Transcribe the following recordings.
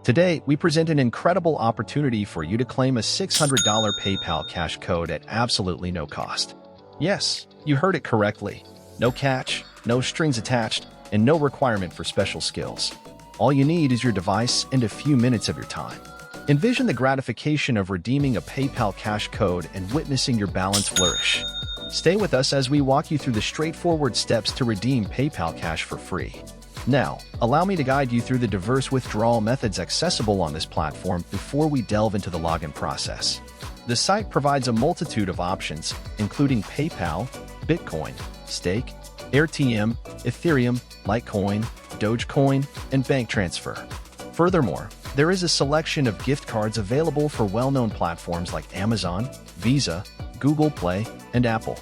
Today, we present an incredible opportunity for you to claim a $600 PayPal cash code at absolutely no cost. Yes, you heard it correctly. No catch, no strings attached, and no requirement for special skills. All you need is your device and a few minutes of your time. Envision the gratification of redeeming a PayPal cash code and witnessing your balance flourish. Stay with us as we walk you through the straightforward steps to redeem PayPal cash for free. Now, allow me to guide you through the diverse withdrawal methods accessible on this platform before we delve into the login process. The site provides a multitude of options, including PayPal, Bitcoin, Stake, RTM, Ethereum, Litecoin, Dogecoin, and bank transfer. Furthermore, there is a selection of gift cards available for well-known platforms like Amazon, Visa, Google Play, and Apple.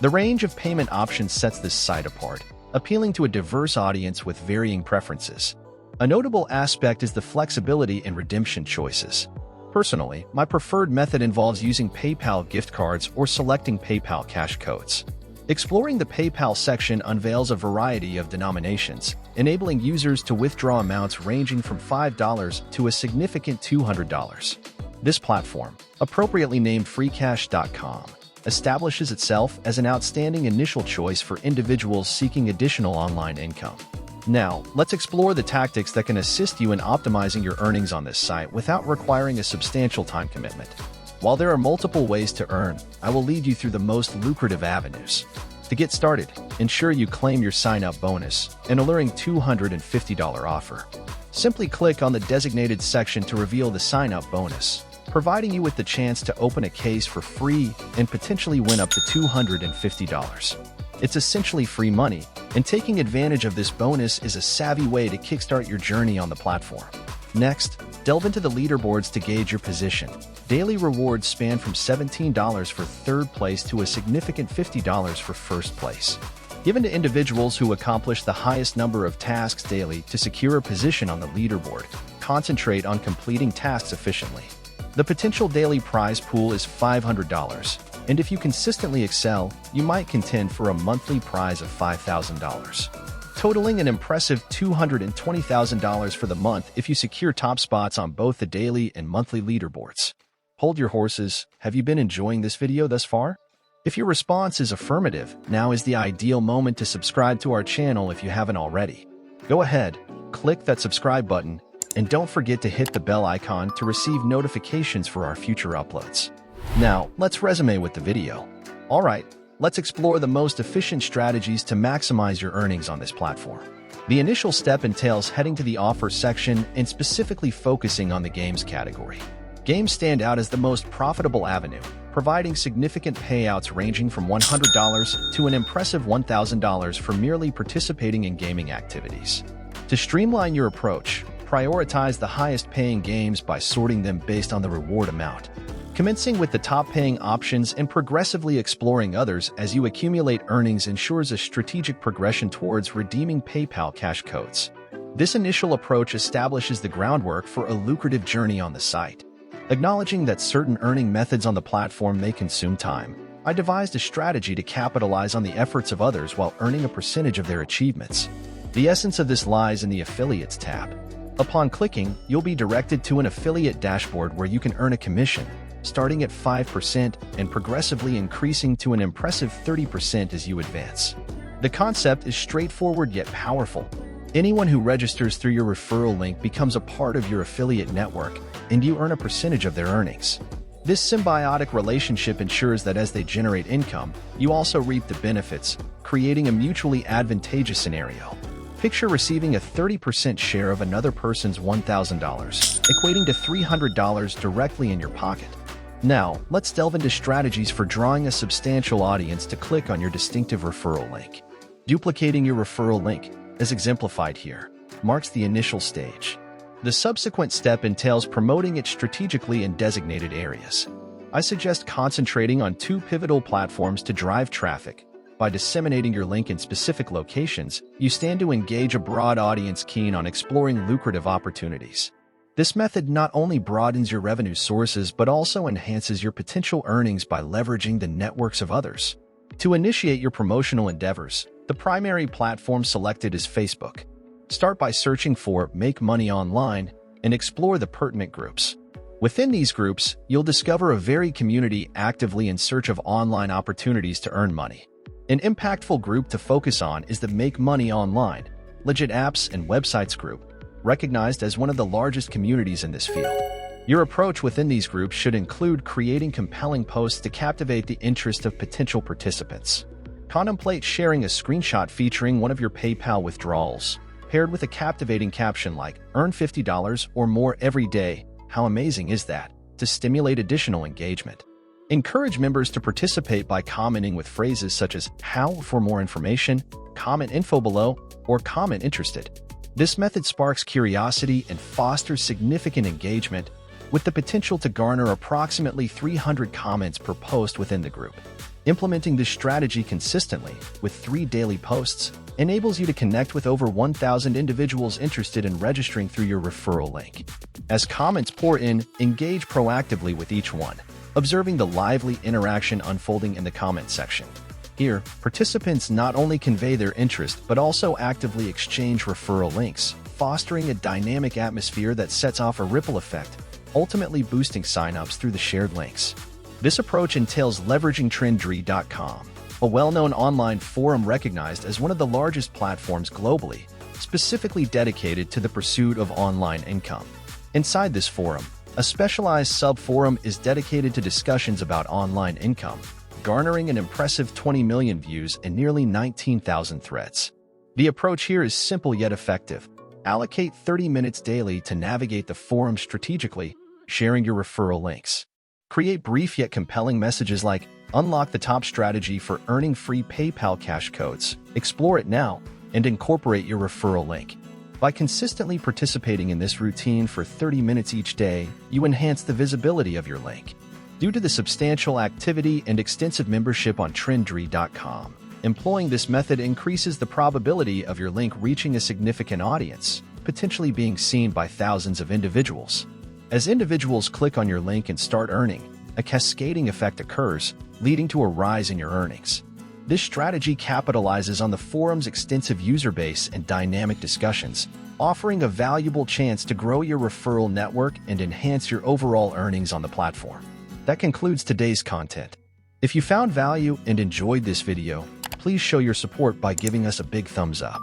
The range of payment options sets this site apart, appealing to a diverse audience with varying preferences. A notable aspect is the flexibility in redemption choices. Personally, my preferred method involves using PayPal gift cards or selecting PayPal cash codes. Exploring the PayPal section unveils a variety of denominations, enabling users to withdraw amounts ranging from $5 to a significant $200. This platform, appropriately named freecash.com, establishes itself as an outstanding initial choice for individuals seeking additional online income. Now, let's explore the tactics that can assist you in optimizing your earnings on this site without requiring a substantial time commitment. While there are multiple ways to earn, I will lead you through the most lucrative avenues. To get started, ensure you claim your sign-up bonus, an alluring $250 offer. Simply click on the designated section to reveal the sign-up bonus, providing you with the chance to open a case for free and potentially win up to $250. It's essentially free money, and taking advantage of this bonus is a savvy way to kickstart your journey on the platform. Next, delve into the leaderboards to gauge your position. Daily rewards span from $17 for third place to a significant $50 for first place, given to individuals who accomplish the highest number of tasks daily. To secure a position on the leaderboard, concentrate on completing tasks efficiently. The potential daily prize pool is $500, and if you consistently excel, you might contend for a monthly prize of $5,000, totaling an impressive $220,000 for the month if you secure top spots on both the daily and monthly leaderboards. Hold your horses. Have you been enjoying this video thus far? If your response is affirmative, now is the ideal moment to subscribe to our channel if you haven't already. Go ahead, click that subscribe button, and don't forget to hit the bell icon to receive notifications for our future uploads. Now, let's resume with the video. Alright, let's explore the most efficient strategies to maximize your earnings on this platform. The initial step entails heading to the offer section and specifically focusing on the games category. Games stand out as the most profitable avenue, providing significant payouts ranging from $100 to an impressive $1,000 for merely participating in gaming activities. To streamline your approach, prioritize the highest-paying games by sorting them based on the reward amount, commencing with the top-paying options and progressively exploring others as you accumulate earnings ensures a strategic progression towards redeeming PayPal cash codes. This initial approach establishes the groundwork for a lucrative journey on the site. Acknowledging that certain earning methods on the platform may consume time, I devised a strategy to capitalize on the efforts of others while earning a percentage of their achievements. The essence of this lies in the Affiliates tab. Upon clicking, you'll be directed to an affiliate dashboard where you can earn a commission, starting at 5% and progressively increasing to an impressive 30% as you advance. The concept is straightforward yet powerful. Anyone who registers through your referral link becomes a part of your affiliate network, and you earn a percentage of their earnings. This symbiotic relationship ensures that as they generate income, you also reap the benefits, creating a mutually advantageous scenario. Picture receiving a 30% share of another person's $1,000, equating to $300 directly in your pocket. Now, let's delve into strategies for drawing a substantial audience to click on your distinctive referral link. Duplicating your referral link, as exemplified here, marks the initial stage. The subsequent step entails promoting it strategically in designated areas. I suggest concentrating on two pivotal platforms to drive traffic. By disseminating your link in specific locations, you stand to engage a broad audience keen on exploring lucrative opportunities. This method not only broadens your revenue sources but also enhances your potential earnings by leveraging the networks of others. To initiate your promotional endeavors, the primary platform selected is Facebook. Start by searching for Make Money Online and explore the pertinent groups. Within these groups, you'll discover a varied community actively in search of online opportunities to earn money. An impactful group to focus on is the Make Money Online, Legit Apps and Websites group, recognized as one of the largest communities in this field. Your approach within these groups should include creating compelling posts to captivate the interest of potential participants. Contemplate sharing a screenshot featuring one of your PayPal withdrawals, paired with a captivating caption like, "Earn $50 or more every day. How amazing is that?" to stimulate additional engagement. Encourage members to participate by commenting with phrases such as "How for more information," "Comment info below," or "Comment interested." This method sparks curiosity and fosters significant engagement, with the potential to garner approximately 300 comments per post within the group. Implementing this strategy consistently, with 3 daily posts, enables you to connect with over 1,000 individuals interested in registering through your referral link. As comments pour in, engage proactively with each one, observing the lively interaction unfolding in the comment section. Here, participants not only convey their interest but also actively exchange referral links, fostering a dynamic atmosphere that sets off a ripple effect, ultimately boosting signups through the shared links. This approach entails leveraging Trendry.com, a well-known online forum recognized as one of the largest platforms globally, specifically dedicated to the pursuit of online income. Inside this forum, a specialized sub-forum is dedicated to discussions about online income, garnering an impressive 20 million views and nearly 19,000 threads. The approach here is simple yet effective. Allocate 30 minutes daily to navigate the forum strategically, sharing your referral links. Create brief yet compelling messages like, "Unlock the top strategy for earning free PayPal cash codes. Explore it now," and incorporate your referral link. By consistently participating in this routine for 30 minutes each day, you enhance the visibility of your link. Due to the substantial activity and extensive membership on Trendry.com, employing this method increases the probability of your link reaching a significant audience, potentially being seen by thousands of individuals. As individuals click on your link and start earning, a cascading effect occurs, leading to a rise in your earnings. This strategy capitalizes on the forum's extensive user base and dynamic discussions, offering a valuable chance to grow your referral network and enhance your overall earnings on the platform. That concludes today's content. If you found value and enjoyed this video, please show your support by giving us a big thumbs up.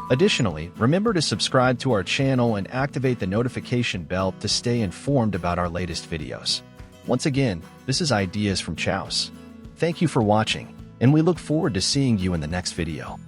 Additionally, remember to subscribe to our channel and activate the notification bell to stay informed about our latest videos. Once again, this is Ideas from Chows. Thank you for watching, and we look forward to seeing you in the next video.